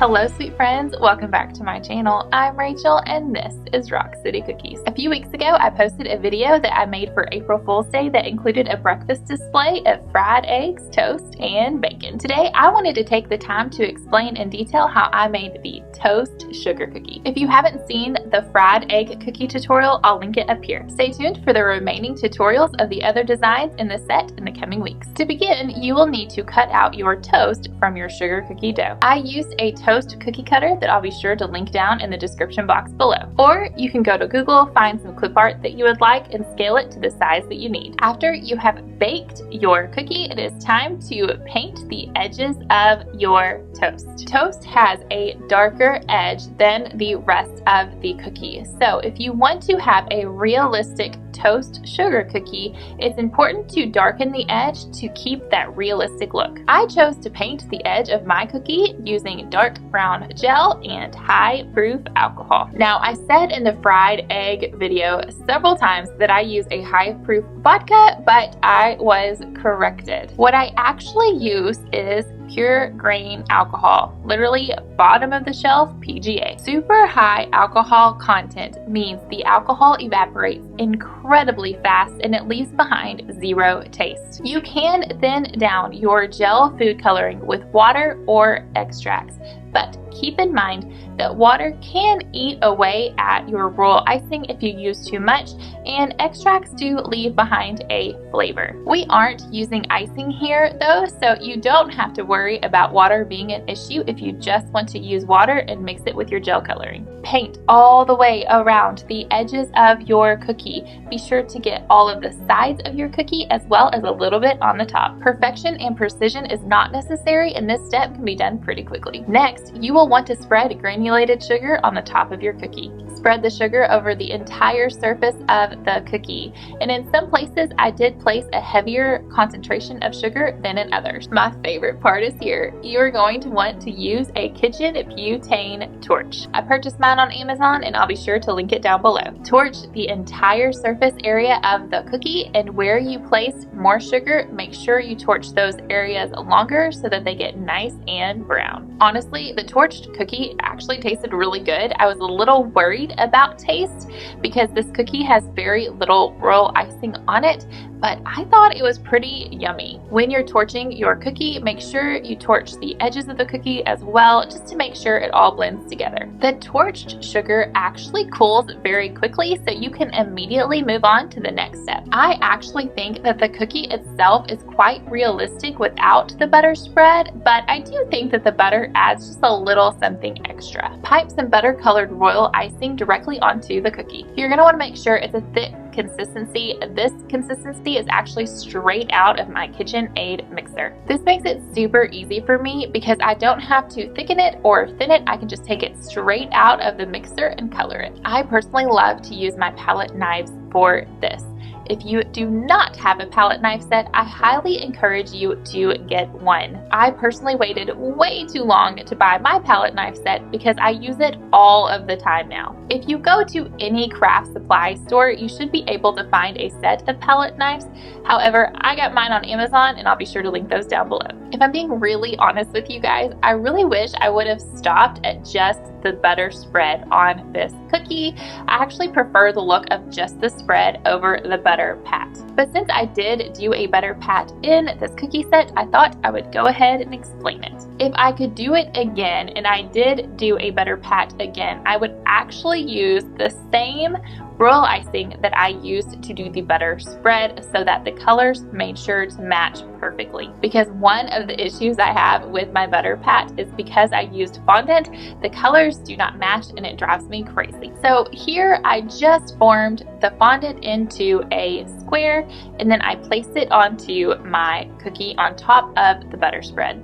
Hello sweet friends, welcome back to my channel. I'm Rachel and this is Rock City Cookies. A few weeks ago I posted a video that I made for April Fool's Day that included a breakfast display of fried eggs, toast, and bacon. Today I wanted to take the time to explain in detail how I made the toast sugar cookie. If you haven't seen the fried egg cookie tutorial, I'll link it up here. Stay tuned for the remaining tutorials of the other designs in the set in the coming weeks. To begin, you will need to cut out your toast from your sugar cookie dough. I used a toast cookie cutter that I'll be sure to link down in the description box below. Or you can go to Google, find some clip art that you would like, and scale it to the size that you need. After you have baked your cookie, it is time to paint the edges of your toast. Toast has a darker edge than the rest of the cookie. So if you want to have a realistic toast sugar cookie, it's important to darken the edge to keep that realistic look. I chose to paint the edge of my cookie using dark brown gel and high proof alcohol. Now, I said in the fried egg video several times that I use a high proof vodka, but I was corrected. What I actually use is pure grain alcohol, literally bottom of the shelf PGA. Super high alcohol content means the alcohol evaporates incredibly fast and it leaves behind zero taste. You can thin down your gel food coloring with water or extracts, but keep in mind that water can eat away at your royal icing if you use too much, and extracts do leave behind a flavor. We aren't using icing here though, so you don't have to worry about water being an issue if you just want to use water and mix it with your gel coloring. Paint all the way around the edges of your cookie. Be sure to get all of the sides of your cookie as well as a little bit on the top. Perfection and precision is not necessary, and this step can be done pretty quickly. Next, you will want to spread granulated sugar on the top of your cookie. Spread the sugar over the entire surface of the cookie, and in some places I did place a heavier concentration of sugar than in others. My favorite part is here. You are going to want to use a kitchen butane torch. I purchased mine on Amazon and I'll be sure to link it down below. Torch the entire surface area of the cookie, and where you place more sugar, make sure you torch those areas longer so that they get nice and brown. Honestly, the torched cookie actually tasted really good. I was a little worried about taste because this cookie has very little royal icing on it, but I thought it was pretty yummy. When you're torching your cookie, make sure you torch the edges of the cookie as well, just to make sure it all blends together. The torched sugar actually cools very quickly, so you can immediately move on to the next step. I actually think that the cookie itself is quite realistic without the butter spread, but I do think that the butter adds just a little something extra. Pipe some butter colored royal icing directly onto the cookie. You're going to want to make sure it's a thick consistency. This consistency is actually straight out of my KitchenAid mixer. This makes it super easy for me because I don't have to thicken it or thin it. I can just take it straight out of the mixer and color it. I personally love to use my palette knives for this. If you do not have a palette knife set, I highly encourage you to get one. I personally waited way too long to buy my palette knife set because I use it all of the time now. If you go to any craft supply store, you should be able to find a set of palette knives. However, I got mine on Amazon and I'll be sure to link those down below. If I'm being really honest with you guys, I really wish I would have stopped at just the butter spread on this cookie. I actually prefer the look of just the spread over the butter pat. But since I did do a butter pat in this cookie set, I thought I would go ahead and explain it. If I could do it again, and I did do a butter pat again, I would actually use the same royal icing that I used to do the butter spread so that the colors made sure to match perfectly. Because one of the issues I have with my butter pat is because I used fondant, the colors do not match and it drives me crazy. So here I just formed the fondant into a square and then I placed it onto my cookie on top of the butter spread.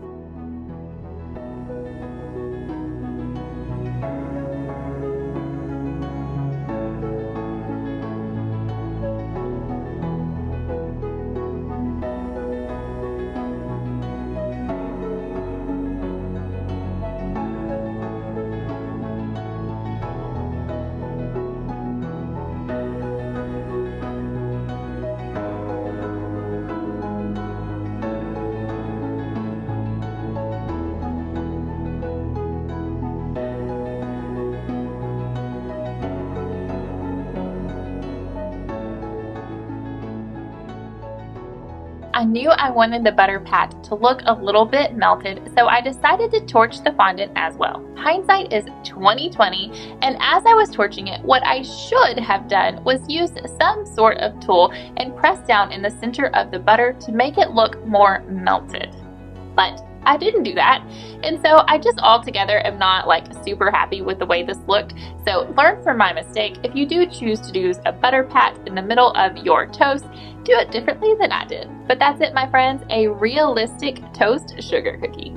I knew I wanted the butter pat to look a little bit melted, so I decided to torch the fondant as well. Hindsight is 20/20, and as I was torching it, what I should have done was use some sort of tool and press down in the center of the butter to make it look more melted. But I didn't do that, and so I just altogether am not like super happy with the way this looked. So learn from my mistake. If you do choose to use a butter pat in the middle of your toast, do it differently than I did. But that's it, my friends, a realistic toast sugar cookie.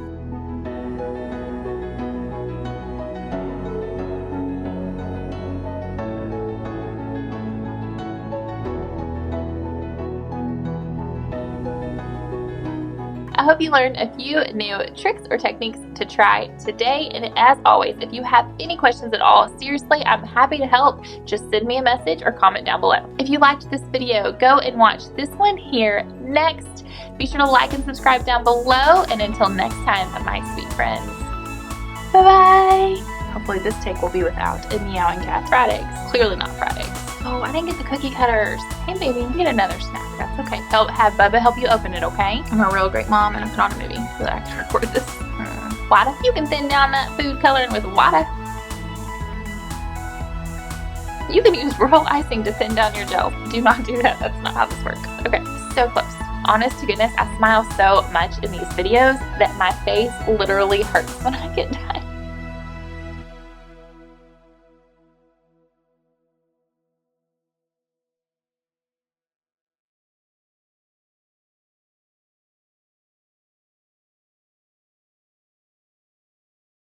I hope you learned a few new tricks or techniques to try today, and as always, if you have any questions at all, seriously, I'm happy to help. Just send me a message or comment down below. If you liked this video, go and watch this one here next. Be sure to like and subscribe down below, and until next time, my sweet friends, bye-bye. Hopefully this take will be without a meowing cat. Fried eggs. Clearly not fried eggs. Oh, I didn't get the cookie cutters. Hey baby, you get another snack. That's okay. Have Bubba help you open it, okay? I'm a real great mom and I put on a movie so that I can record this. Wada, you can thin down that food coloring with Wada. You can use royal icing to thin down your gel. Do not do that. That's not how this works. Okay, so close. Honest to goodness, I smile so much in these videos that my face literally hurts when I get done.